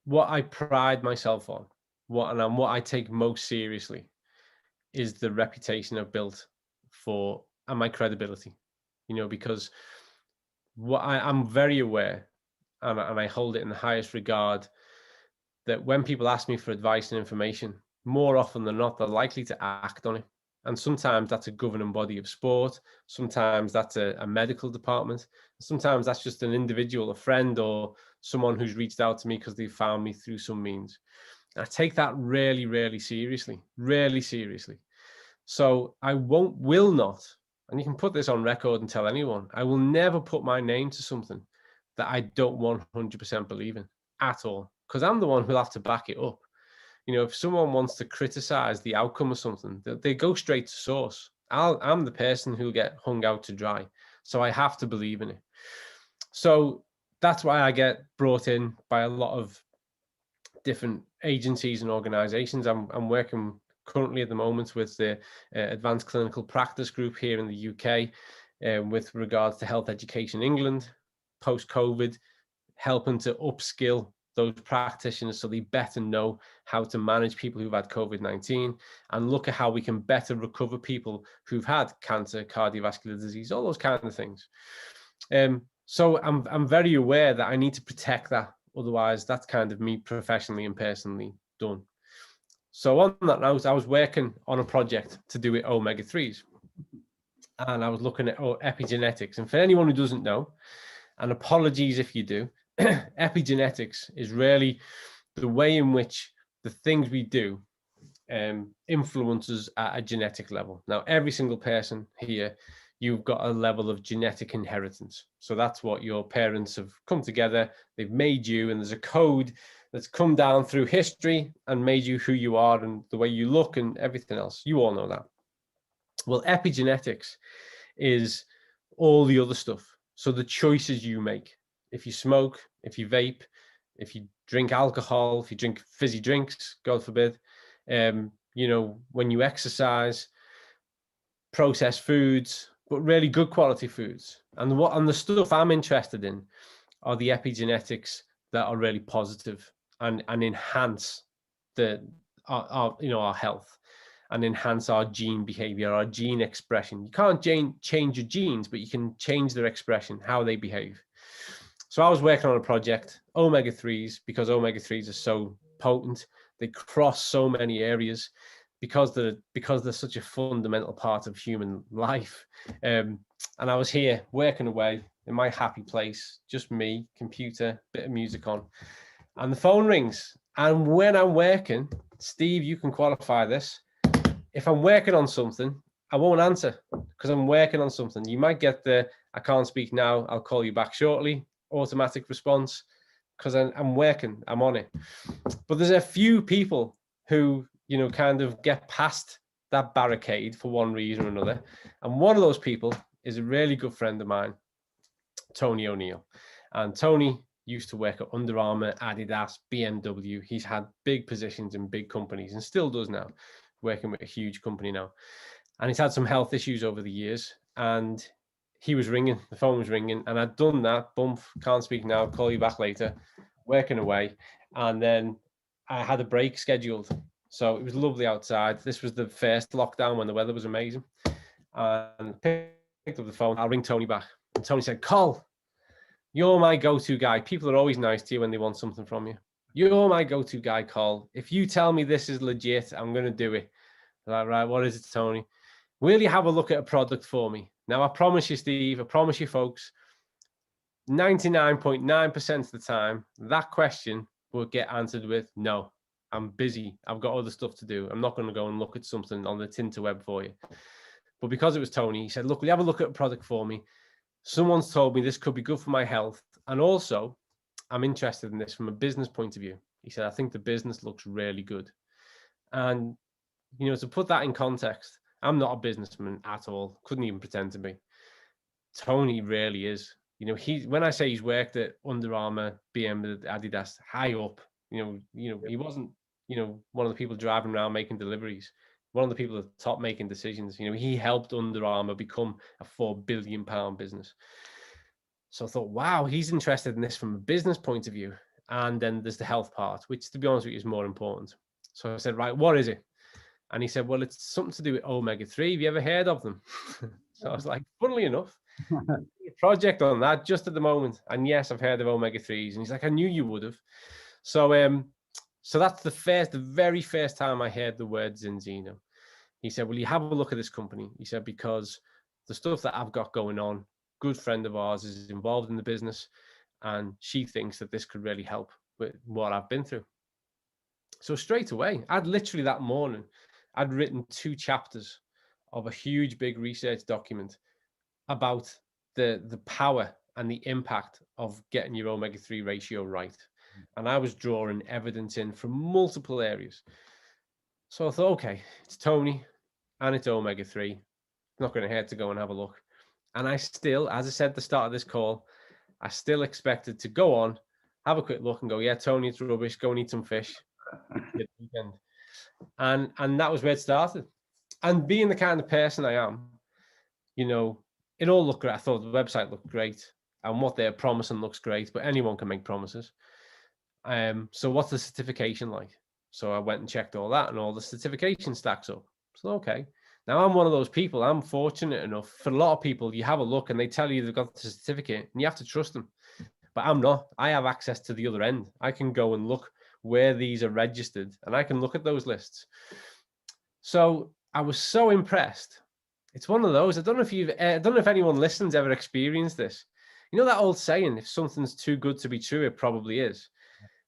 what I pride myself on, what I take most seriously is the reputation I've built and my credibility, because I'm very aware, and I hold it in the highest regard, that when people ask me for advice and information, more often than not, they're likely to act on it. And sometimes that's a governing body of sport. Sometimes that's a medical department. Sometimes that's just an individual, a friend, or someone who's reached out to me because they found me through some means. And I take that really, really seriously, really seriously. So I will not, and you can put this on record and tell anyone, I will never put my name to something that I don't 100% believe in at all, because I'm the one who'll have to back it up. If someone wants to criticize the outcome of something, they go straight to source. I'm the person who'll get hung out to dry. So I have to believe in it. So that's why I get brought in by a lot of different agencies and organizations. I'm working currently at the moment with the Advanced Clinical Practice Group here in the UK with regards to health education in England, post-COVID, helping to upskill those practitioners so they better know how to manage people who've had COVID-19 and look at how we can better recover people who've had cancer, cardiovascular disease, all those kinds of things. So I'm very aware that I need to protect that. Otherwise, that's kind of me professionally and personally done. So on that note, I was working on a project to do with omega-3s. And I was looking at epigenetics. And for anyone who doesn't know, and apologies if you do, epigenetics is really the way in which the things we do influences at a genetic level. Now, every single person here, you've got a level of genetic inheritance. So that's what your parents have come together, they've made you, and there's a code that's come down through history and made you who you are and the way you look and everything else. You all know that. Well, epigenetics is all the other stuff. So the choices you make. If you smoke, if you vape, if you drink alcohol, if you drink fizzy drinks, God forbid, when you exercise, processed foods, but really good quality foods. And the stuff I'm interested in are the epigenetics that are really positive and enhance our health and enhance our gene behavior, our gene expression. You can't change your genes, but you can change their expression, how they behave. So I was working on a project, omega-3s, because omega-3s are so potent. They cross so many areas because they're such a fundamental part of human life. And I was here working away in my happy place, just me, computer, bit of music on, and the phone rings. And when I'm working, Steve, you can qualify this. If I'm working on something, I won't answer because I'm working on something. You might get the, I can't speak now, I'll call you back shortly, automatic response, because I'm working, I'm on it. But there's a few people who, kind of get past that barricade for one reason or another. And one of those people is a really good friend of mine, Tony O'Neill. And Tony used to work at Under Armour, Adidas, BMW. He's had big positions in big companies and still does now, working with a huge company now. And he's had some health issues over the years. And he was ringing, the phone was ringing, and I'd done that, bump, can't speak now, call you back later, working away. And then I had a break scheduled. So it was lovely outside. This was the first lockdown when the weather was amazing. And picked up the phone, I'll ring Tony back. And Tony said, Col, you're my go-to guy. People are always nice to you when they want something from you. You're my go-to guy, Col. If you tell me this is legit, I'm going to do it. I'm like, right, what is it, Tony? Will you have a look at a product for me? Now, I promise you, Steve, I promise you, folks, 99.9% of the time, that question will get answered with, no, I'm busy. I've got other stuff to do. I'm not going to go and look at something on the Tinterweb for you. But because it was Tony, he said, look, will you have a look at a product for me? Someone's told me this could be good for my health. And also, I'm interested in this from a business point of view. He said, I think the business looks really good. And, to put that in context, I'm not a businessman at all. Couldn't even pretend to be. Tony really is. When I say he's worked at Under Armour, BMW, Adidas, high up, he wasn't, one of the people driving around making deliveries. One of the people at the top making decisions. He helped Under Armour become a £4 billion business. So I thought, wow, he's interested in this from a business point of view. and then there's the health part, which, to be honest with you, is more important. So I said, right, what is it? And he said, well, it's something to do with omega-3. Have you ever heard of them? So I was like, funnily enough, a project on that just at the moment. And yes, I've heard of omega-3s. And he's like, I knew you would have. So so that's the very first time I heard the word Zinzino. He said, well, you have a look at this company. He said, because the stuff that I've got going on, good friend of ours is involved in the business, and she thinks that this could really help with what I've been through. So straight away, I'd literally that morning, I'd written 2 chapters of a huge, big research document about the power and the impact of getting your omega-3 ratio right. And I was drawing evidence in from multiple areas. So I thought, okay, it's Tony and it's omega-3. Not going to hurt to go and have a look. And I still, as I said at the start of this call, I still expected to go on, have a quick look and go, yeah, Tony, it's rubbish. Go and eat some fish. And that was where it started. And being the kind of person I am, you know, it all looked great. I thought the website looked great, and what they're promising looks great, but anyone can make promises. So what's the certification like? So I went and checked all that, and all the certification stacks up. So okay. Now I'm one of those people. I'm fortunate enough. For a lot of people, you have a look and they tell you they've got the certificate, and you have to trust them. But I'm not. I have access to the other end. I can go and look where these are registered, and I can look at those lists. So I was so impressed. It's one of those. I don't know if anyone listens ever experienced this. You know that old saying, if something's too good to be true, it probably is.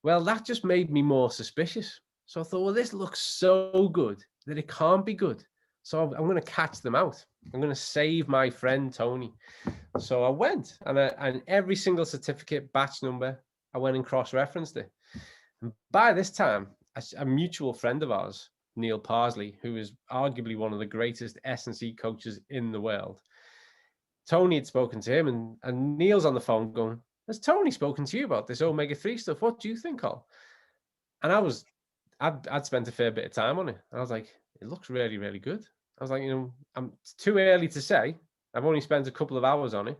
Well, that just made me more suspicious. So I thought, well, this looks so good that it can't be good. So I'm going to catch them out. I'm going to save my friend Tony. So I went and every single certificate batch number, I went and cross-referenced it. And by this time, a mutual friend of ours, Neil Parsley, who is arguably one of the greatest S&C coaches in the world, Tony had spoken to him, and Neil's on the phone going, has Tony spoken to you about this omega-3 stuff? What do you think, Col? And I'd spent a fair bit of time on it. And I was like, it looks really, really good. I was like, it's too early to say. I've only spent a couple of hours on it,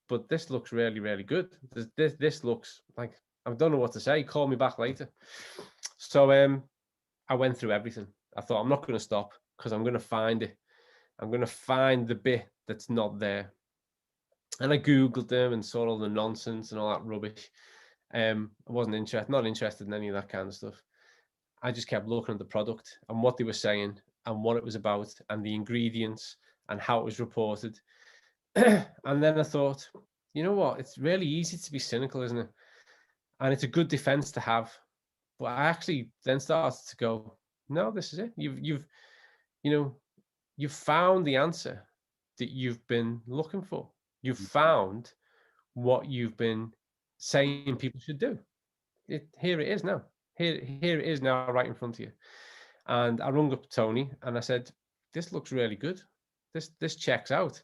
but this looks really, really good. This looks like, I don't know what to say. Call me back later. So I went through everything. I thought, I'm not going to stop because I'm going to find it. I'm going to find the bit that's not there. And I Googled them and saw all the nonsense and all that rubbish. I wasn't not interested in any of that kind of stuff. I just kept looking at the product and what they were saying and what it was about and the ingredients and how it was reported. And then I thought, you know what? It's really easy to be cynical, isn't it? And it's a good defense to have. But I actually then started to go, no, this is it. You've found the answer that you've been looking for. You've found what you've been saying people should do. Here it is now. Here it is now, right in front of you. And I rung up Tony and I said, this looks really good. This checks out.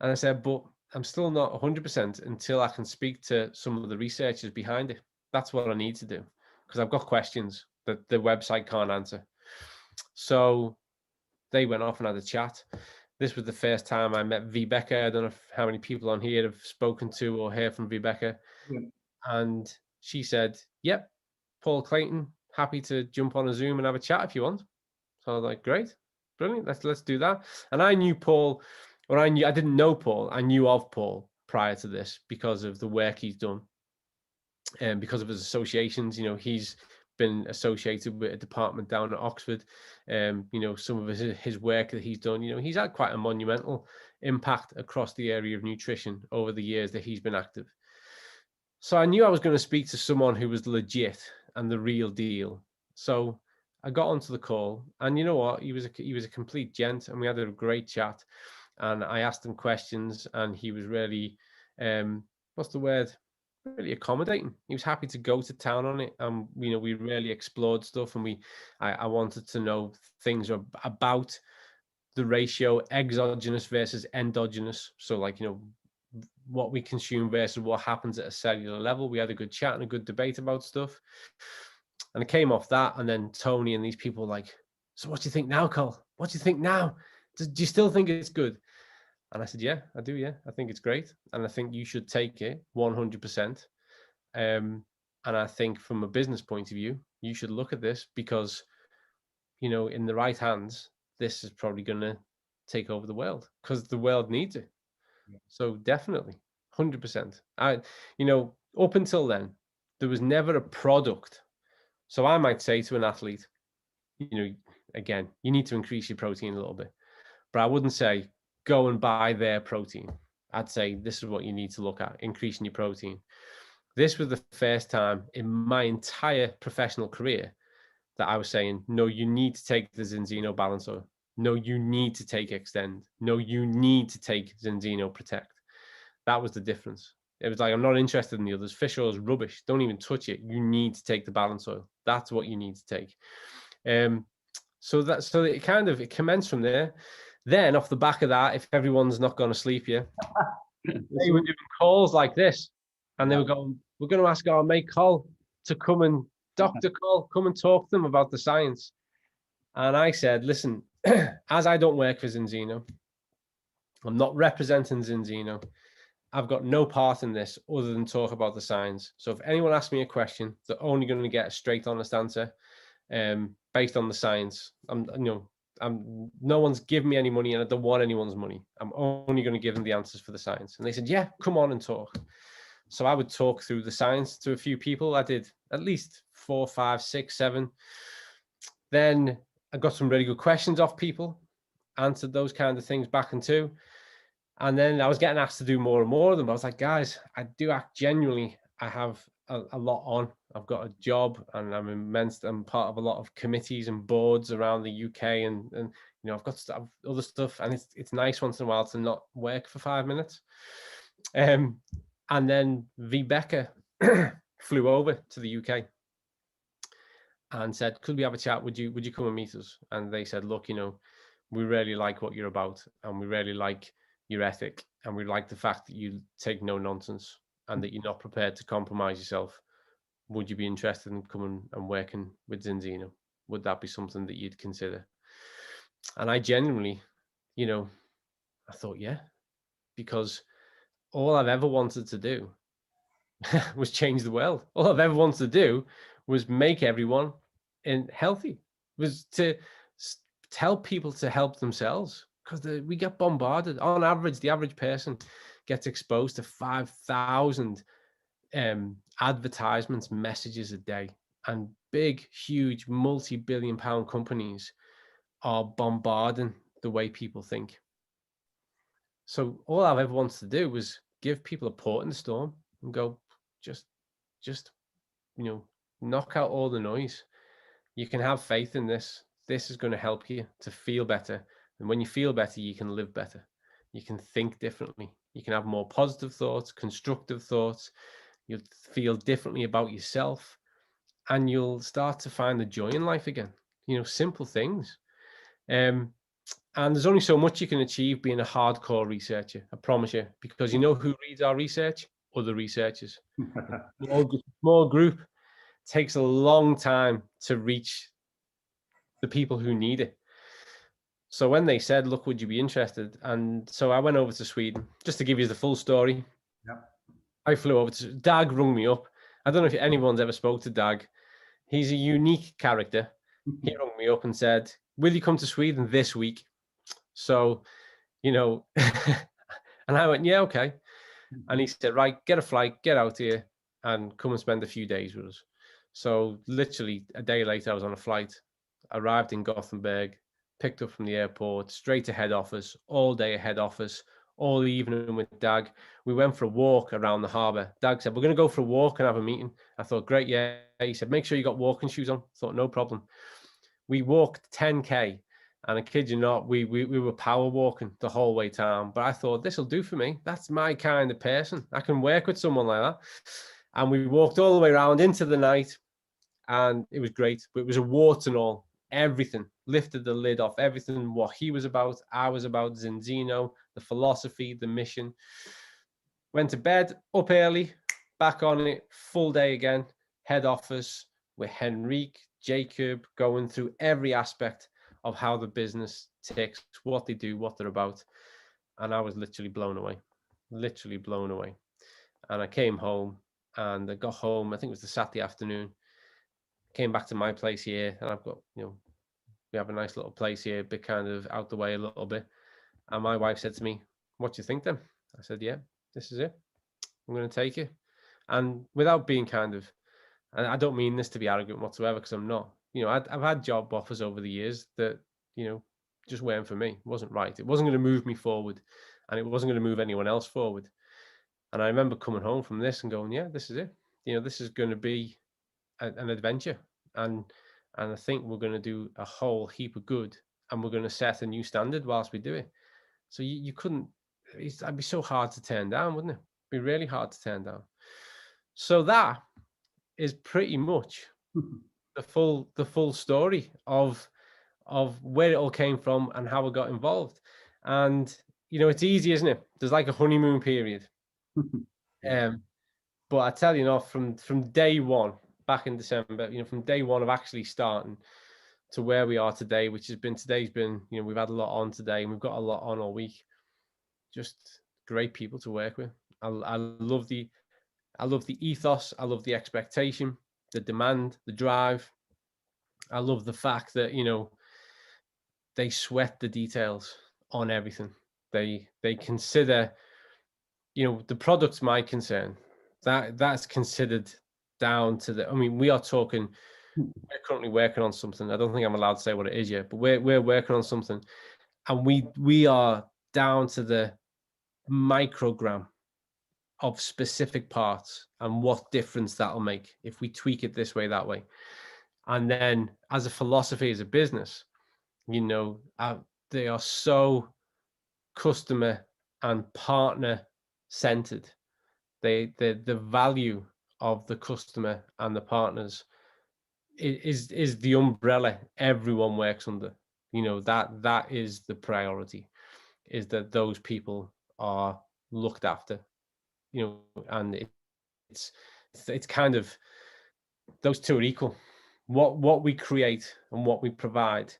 And I said, but I'm still not 100% until I can speak to some of the researchers behind it. That's what I need to do, because I've got questions that the website can't answer. So they went off and had a chat. This was the first time I met Vibeke. I don't know how many people on here have spoken to or heard from Vibeke. Yeah. And she said, yep, Paul Clayton, happy to jump on a Zoom and have a chat if you want. So I was like, great, brilliant, let's do that. And I knew Paul, or I didn't know Paul, I knew of Paul prior to this because of the work he's done and because of his associations. He's been associated with a department down at Oxford. Some of his work that he's done, he's had quite a monumental impact across the area of nutrition over the years that he's been active. So I knew I was going to speak to someone who was legit and the real deal. So I got onto the call, and you know what? He was a complete gent, and we had a great chat. And I asked him questions, and he was really, what's the word? Really accommodating. He was happy to go to town on it. We really explored stuff, and I wanted to know things about the ratio exogenous versus endogenous. So what we consume versus what happens at a cellular level. We had a good chat and a good debate about stuff. And it came off that. And then Tony and these people were like, so what do you think now, Cole? What do you think now? Do you still think it's good? And I said, yeah, I do. Yeah, I think it's great. And I think you should take it 100%. And And I think from a business point of view, you should look at this because, you know, in the right hands, this is probably going to take over the world because the world needs it. Yeah. So definitely, 100%. You know, up until then, there was never a product. So I might say to an athlete, you know, again, you need to increase your protein a little bit, but I wouldn't say go and buy their protein. I'd say this is what you need to look at, increasing your protein. This was the first time in my entire professional career that I was saying, no, you need to take the Zinzino Balance Oil. No, you need to take Extend. No, you need to take Zinzino Protect. That was the difference. It was like, I'm not interested in the others. Fish oil is rubbish. Don't even touch it. You need to take the balance oil. That's what you need to take. So it commenced from there. Then off the back of that, if everyone's not going to sleep yet, they were doing calls like this, and they were going, "We're going to ask our mate Col to come and Dr. Col come and talk to them about the science." And I said, "Listen, as I don't work for Zinzino, I'm not representing Zinzino. I've got no part in this other than talk about the science. So if anyone asks me a question, they're only going to get a straight, honest answer, based on the science. No one's giving me any money, and I don't want anyone's money. I'm only going to give them the answers for the science." And they said, "Yeah, come on and talk." So I would talk through the science to a few people. I did at least 4, 5, 6, 7. Then I got some really good questions off people, answered those kind of things back and two. And then I was getting asked to do more and more of them. I was like, guys, I do act genuinely. I have a lot on. I've got a job, and I'm part of a lot of committees and boards around the UK, and you know, I've got other stuff, and it's nice once in a while to not work for 5 minutes. And then Vibeke flew over to the UK and said, "Could we have a chat? Would you come and meet us?" And they said, "Look, you know, we really like what you're about, and we really like your ethic, and we like the fact that you take no nonsense and that you're not prepared to compromise yourself. Would you be interested in coming and working with Zinzino? Would that be something that you'd consider?" And I genuinely, you know, I thought, yeah, because all I've ever wanted to do was change the world. All I've ever wanted to do was make everyone healthy, was to tell people to help themselves, because we get bombarded. On average, the average person gets exposed to 5,000 advertisements, messages a day, and big, huge, multi-billion-pound companies are bombarding the way people think. So all I've ever wanted to do was give people a port in the storm and go, just, you know, knock out all the noise. You can have faith in this. This is going to help you to feel better. And when you feel better, you can live better. You can think differently. You can have more positive thoughts, constructive thoughts. You'll feel differently about yourself, and you'll start to find the joy in life again. You know, simple things. And there's only so much you can achieve being a hardcore researcher, I promise you, because you know who reads our research? Other researchers. Small group. Takes a long time to reach the people who need it. So when they said, "Look, would you be interested?" And so I went over to Sweden, just to give you the full story. Yeah. I flew over to Dag, rung me up. I don't know if anyone's ever spoke to Dag. He's a unique character. He rung me up and said, "Will you come to Sweden this week?" So, you know, and I went, "Yeah, okay." And he said, "Right, get a flight, get out here, and come and spend a few days with us." So literally a day later, I was on a flight, arrived in Gothenburg, picked up from the airport, straight to head office, all day at head office, all evening with Dag. We went for a walk around the harbour. Dag said, "We're going to go for a walk and have a meeting." I thought, great, yeah. He said, "Make sure you got walking shoes on." I thought, no problem. We walked 10K. And I kid you not, we were power walking the whole way down. But I thought, this will do for me. That's my kind of person. I can work with someone like that. And we walked all the way around into the night, and it was great. But it was a warts and all, everything. Lifted the lid off everything, what he was about, I was about, Zinzino, the philosophy, the mission. Went to bed, up early, back on it, full day again, head office with Henrique, Jacob, going through every aspect of how the business ticks, what they do, what they're about. And I was literally blown away. And I came home and I got home. I think it was the Saturday afternoon. Came back to my place here, and I've got, we have a nice little place here, bit kind of out the way a little bit. And my wife said to me, "What do you think then?" I said, "Yeah, this is it. I'm going to take it." And without being kind of, and I don't mean this to be arrogant whatsoever, because I'm not. I've had job offers over the years that, just weren't for me. It wasn't right. It wasn't going to move me forward, and it wasn't going to move anyone else forward. And I remember coming home from this and going, "Yeah, this is it. This is going to be an adventure, and I think we're going to do a whole heap of good, and we're going to set a new standard whilst we do it." So you couldn't. It'd be so hard to turn down, wouldn't it? It'd be really hard to turn down. So that is pretty much the full story of where it all came from and how I got involved. And it's easy, isn't it? There's like a honeymoon period. But I tell you, from day one, back in December, from day one of actually starting to where we are today, today's been, we've had a lot on today, and we've got a lot on all week. Just great people to work with. I love the ethos. I love the expectation, the demand, the drive. I love the fact that, they sweat the details on everything. They consider, the product's my concern. That's considered down to the, we are talking, we're currently working on something. I don't think I'm allowed to say what it is yet, but we're working on something, and we are down to the microgram of specific parts and what difference that'll make if we tweak it this way, that way. And then as a philosophy, as a business, they are so customer and partner centered. The value of the customer and the partners is the umbrella everyone works under. That is the priority, is that those people are looked after, and it's kind of, those two are equal. What we create and what we provide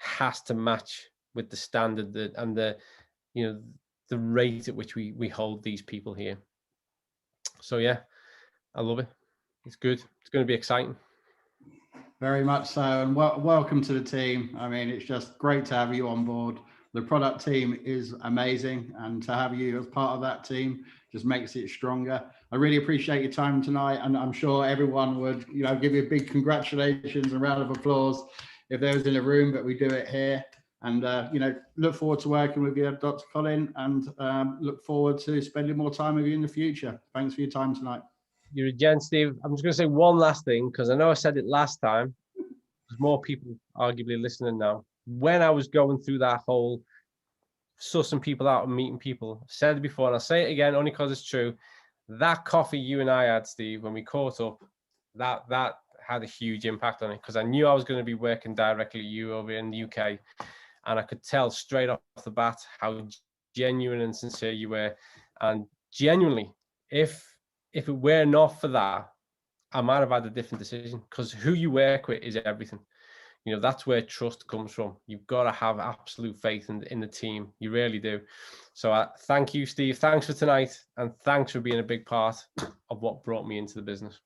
has to match with the standard and the rate at which we hold these people here. So yeah, I love it. It's good. It's going to be exciting. Very much so, and welcome to the team. It's just great to have you on board. The product team is amazing, and to have you as part of that team just makes it stronger. I really appreciate your time tonight, and I'm sure everyone would, give you a big congratulations and round of applause if they was in a room, but we do it here. And look forward to working with you, Dr. Colin, and look forward to spending more time with you in the future. Thanks for your time tonight. You're a gent, Steve. I'm just going to say one last thing, because I know I said it last time. There's more people arguably listening now. When I was going through that whole sussing people out and meeting people, I've said it before, and I'll say it again only because it's true. That coffee you and I had, Steve, when we caught up, that had a huge impact on it, because I knew I was going to be working directly with you over in the UK, and I could tell straight off the bat how genuine and sincere you were. And genuinely, if it were not for that, I might have had a different decision, because who you work with is everything. That's where trust comes from. You've got to have absolute faith in the team. You really do. So thank you, Steve. Thanks for tonight, and thanks for being a big part of what brought me into the business.